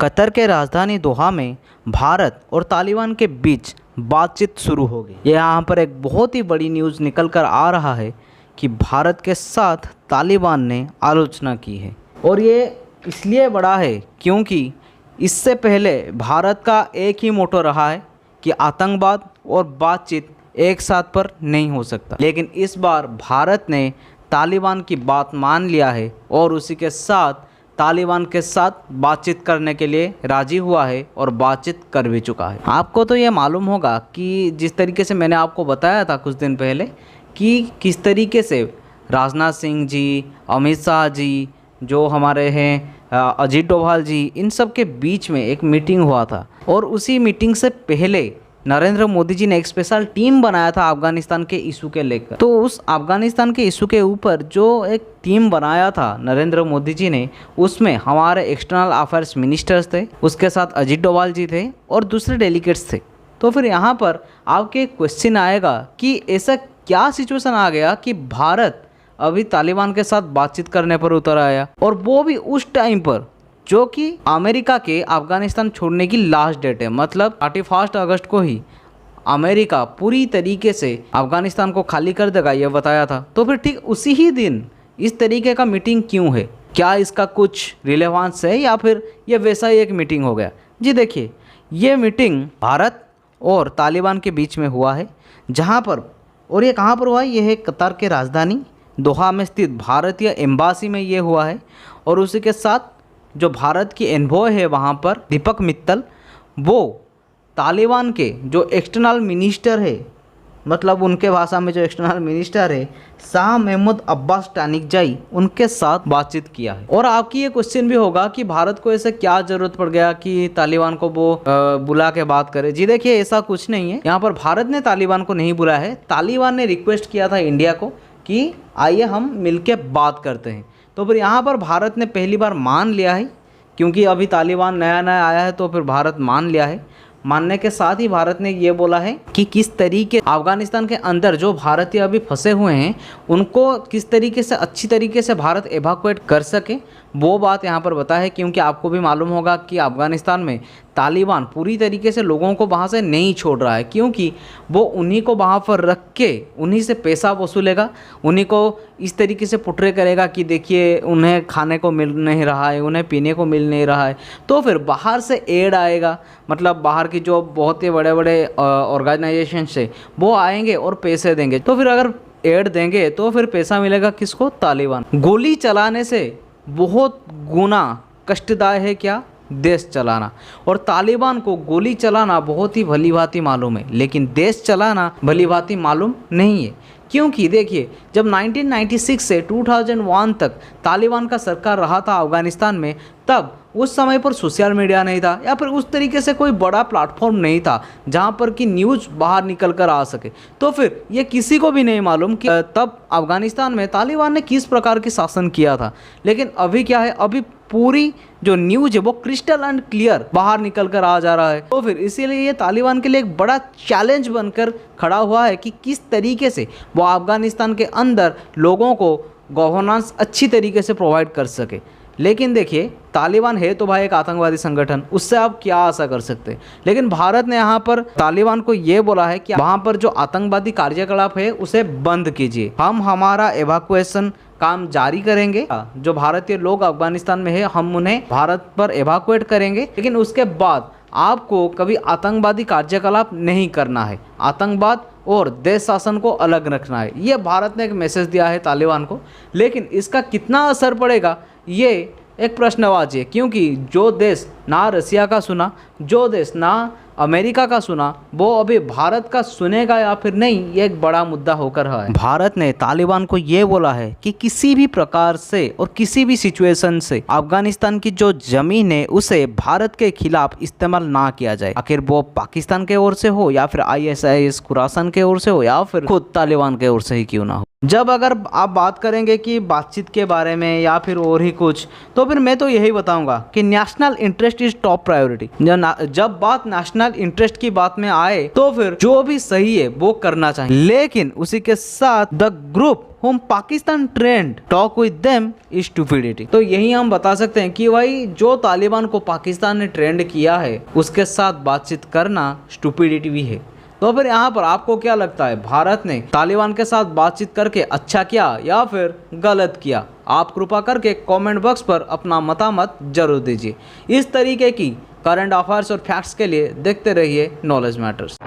Qatar के राजधानी दोहा में भारत और तालिबान के बीच बातचीत शुरू हो गई। यहाँ पर एक बहुत ही बड़ी न्यूज़ निकल कर आ रहा है कि भारत के साथ तालिबान ने आलोचना की है। और ये इसलिए बड़ा है क्योंकि इससे पहले भारत का एक ही मोटो रहा है कि आतंकवाद और बातचीत एक साथ पर नहीं हो सकता। लेकिन इस बार भारत ने तालिबान की बात मान लिया है और उसी के साथ तालिबान के साथ बातचीत करने के लिए राज़ी हुआ है और बातचीत कर भी चुका है। आपको तो ये मालूम होगा कि जिस तरीके से मैंने आपको बताया था कुछ दिन पहले कि किस तरीके से राजनाथ सिंह जी, अमित शाह जी, जो हमारे हैं अजीत डोभाल जी, इन सब के बीच में एक मीटिंग हुआ था। और उसी मीटिंग से पहले नरेंद्र मोदी जी ने एक स्पेशल टीम बनाया था अफ़गानिस्तान के इशू के लेकर। तो उस अफ़गानिस्तान के इशू के ऊपर जो एक टीम बनाया था नरेंद्र मोदी जी ने, उसमें हमारे एक्सटर्नल अफेयर्स मिनिस्टर्स थे, उसके साथ अजीत डोभाल जी थे और दूसरे डेलीगेट्स थे। तो फिर यहाँ पर आपके क्वेश्चन आएगा कि ऐसा क्या सिचुएशन आ गया कि भारत अभी तालिबान के साथ बातचीत करने पर उतर आया, और वो भी उस टाइम पर जो कि अमेरिका के अफ़गानिस्तान छोड़ने की लास्ट डेट है। मतलब 31 अगस्त को ही अमेरिका पूरी तरीके से अफ़गानिस्तान को खाली कर देगा, ये बताया था। तो फिर ठीक उसी ही दिन इस तरीके का मीटिंग क्यों है? क्या इसका कुछ रिलेवेंस है या फिर ये वैसा ही एक मीटिंग हो गया? जी देखिए, ये मीटिंग भारत और तालिबान के बीच में हुआ है, जहाँ पर, और ये कहाँ पर हुआ है? ये है कतर के राजधानी दोहा में स्थित भारतीय एम्बासी में ये हुआ है। और उसी के साथ जो भारत की एनवॉय है वहाँ पर दीपक मित्तल, वो तालिबान के जो एक्सटर्नल मिनिस्टर है, मतलब उनके भाषा में जो एक्सटर्नल मिनिस्टर है शाह महमूद अब्बास टानिकजाई, उनके साथ बातचीत किया है। और आपकी ये क्वेश्चन भी होगा कि भारत को ऐसे क्या ज़रूरत पड़ गया कि तालिबान को वो बुला के बात करे। जी देखिए, ऐसा कुछ नहीं है। यहाँ पर भारत ने तालिबान को नहीं बुलाया है, तालिबान ने रिक्वेस्ट किया था इंडिया को कि आइए हम मिलके बात करते हैं। तो फिर यहाँ पर भारत ने पहली बार मान लिया है, क्योंकि अभी तालिबान नया नया आया है, तो फिर भारत मान लिया है। मानने के साथ ही भारत ने ये बोला है कि किस तरीके अफ़गानिस्तान के अंदर जो भारतीय अभी फंसे हुए हैं उनको किस तरीके से अच्छी तरीके से भारत एवाक्यूएट कर सके, वो बात यहाँ पर बताया है। क्योंकि आपको भी मालूम होगा कि अफ़गानिस्तान में तालिबान पूरी तरीके से लोगों को वहाँ से नहीं छोड़ रहा है, क्योंकि वो उन्हीं को वहाँ पर रख के उन्हीं से पैसा वसूलेगा, उन्हीं को इस तरीके से पुटरे करेगा कि देखिए उन्हें खाने को मिल नहीं रहा है, उन्हें पीने को मिल नहीं रहा है। तो फिर बाहर से एड आएगा, मतलब बाहर की जो बहुत ही बड़े बड़े ऑर्गेनाइजेशन से वो आएंगे और पैसे देंगे। तो फिर अगर एड देंगे तो फिर पैसा मिलेगा किसको? तालिबान। गोली चलाने से बहुत गुना कष्टदायक है क्या? देश चलाना। और तालिबान को गोली चलाना बहुत ही भली भांति मालूम है, लेकिन देश चलाना भली भांति मालूम नहीं है। क्योंकि देखिए, जब 1996 से 2001 तक तालिबान का सरकार रहा था अफ़गानिस्तान में, तब उस समय पर सोशल मीडिया नहीं था या फिर उस तरीके से कोई बड़ा प्लेटफॉर्म नहीं था जहां पर कि न्यूज़ बाहर निकल कर आ सके। तो फिर ये किसी को भी नहीं मालूम कि तब अफ़गानिस्तान में तालिबान ने किस प्रकार की शासन किया था। लेकिन अभी क्या है, अभी पूरी जो न्यूज़ है वो क्रिस्टल एंड क्लियर बाहर निकल कर आ जा रहा है। तो फिर इसीलिए ये तालिबान के लिए एक बड़ा चैलेंज बनकर खड़ा हुआ है कि किस तरीके से वो अफ़गानिस्तान के अंदर लोगों को गवर्नेंस अच्छी तरीके से प्रोवाइड कर सके। लेकिन देखिए, तालिबान है तो भाई एक आतंकवादी संगठन, उससे आप क्या आशा कर सकते हैं। लेकिन भारत ने यहाँ पर तालिबान को ये बोला है कि वहाँ पर जो आतंकवादी कार्यकलाप है उसे बंद कीजिए, हम हमारा एवाक्यूएशन काम जारी करेंगे। जो भारतीय लोग अफगानिस्तान में है हम उन्हें भारत पर एवाक्यूएट करेंगे, लेकिन उसके बाद आपको कभी आतंकवादी कार्यकलाप नहीं करना है, आतंकवाद और देश शासन को अलग रखना है। ये भारत ने एक मैसेज दिया है तालिबान को। लेकिन इसका कितना असर पड़ेगा ये एक प्रश्नवाची है, क्योंकि जो देश ना रसिया का सुना, जो देश ना अमेरिका का सुना, वो अभी भारत का सुनेगा या फिर नहीं, ये एक बड़ा मुद्दा होकर है। भारत ने तालिबान को ये बोला है कि किसी भी प्रकार से और किसी भी सिचुएशन से अफगानिस्तान की जो जमीन है उसे भारत के खिलाफ इस्तेमाल ना किया जाए, आखिर वो पाकिस्तान के ओर से हो या फिर ISIS खुरासान के ओर से हो या फिर खुद तालिबान के ओर से ही क्यों ना हो। जब अगर आप बात करेंगे कि बातचीत के बारे में या फिर और ही कुछ, तो फिर मैं तो यही बताऊंगा कि national interest is top priority. जब बात नेशनल इंटरेस्ट की बात में आए तो फिर जो भी सही है वो करना चाहिए, लेकिन उसी के साथ the group home Pakistan trend talk with them is stupidity. तो यही हम बता सकते हैं कि भाई जो तालिबान को पाकिस्तान ने ट्रेंड किया है उसके साथ बातचीत करना स्टूपिडिटी भी है। तो फिर यहाँ पर आपको क्या लगता है, भारत ने तालिबान के साथ बातचीत करके अच्छा किया या फिर गलत किया? आप कृपा करके कमेंट बॉक्स पर अपना मतामत जरूर दीजिए। इस तरीके की करंट अफेयर्स और फैक्ट्स के लिए देखते रहिए नॉलेज मैटर्स।